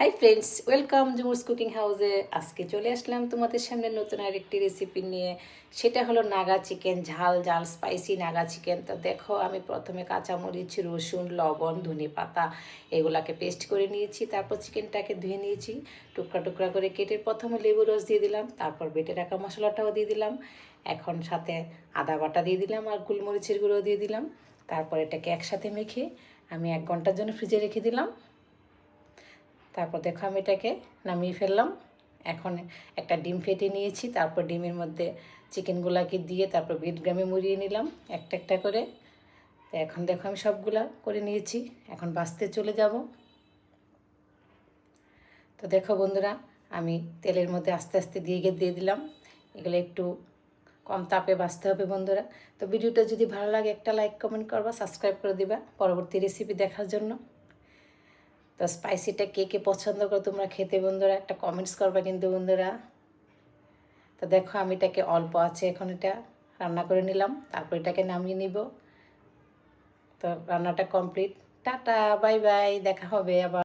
Hi friends, welcome জুমুরস cooking হাউসে। আজকে চলে আসলাম তোমাদের সামনে নতুন আরেকটি রেসিপি নিয়ে। সেটা হলো নাগা চিকেন, ঝাল ঝাল স্পাইসি নাগা চিকেন। তো দেখো, আমি প্রথমে কাঁচামরিচ, রসুন, লবণ, ধনে পাতা এগুলাকে পেস্ট করে নিয়েছি। তারপর চিকেনটাকে ধুয়ে নিয়েছি, টুকরা টুকরা করে কেটে প্রথমে লেবু রস দিয়ে দিলাম, তারপর বেটে রাখা মশলাটাও দিয়ে দিলাম। এখন সাথে আদা বাটা দিয়ে দিলাম আর গোলমরিচের গুঁড়ো দিয়ে দিলাম। তারপর এটাকে একসাথে মেখে আমি 1 ঘন্টার জন্য ফ্রিজে রেখে দিলাম। তারপর দেখো, আমি এটাকে নামিয়ে ফেললাম। এখন একটা ডিম ফেটে নিয়েছি, তারপর ডিমের মধ্যে চিকেনগুলোকে দিয়ে তারপর বিটগ্রামে মুড়িয়ে নিলাম একটা একটা করে। তো এখন দেখো, আমি সবগুলা করে নিয়েছি, এখন ভাজতে চলে যাব। তো দেখো বন্ধুরা, আমি তেলের মধ্যে আস্তে আস্তে দিয়ে দিলাম। এগুলো একটু কম তাপে ভাজতে হবে বন্ধুরা। তো ভিডিওটা যদি ভালো লাগে একটা লাইক কমেন্ট করবা, সাবস্ক্রাইব করে দিবা পরবর্তী রেসিপি দেখার জন্য। তো স্পাইসিটা কে কে পছন্দ করো তোমরা খেতে বন্ধুরা, একটা কমেন্টস করবা কিন্তু বন্ধুরা। তো দেখো, আমি এটাকে অল্প আছে এখন এটা রান্না করে নিলাম, তারপর এটাকে নামিয়ে নিব। তো রান্নাটা কমপ্লিট। টাটা, বাই বাই, দেখা হবে আবার।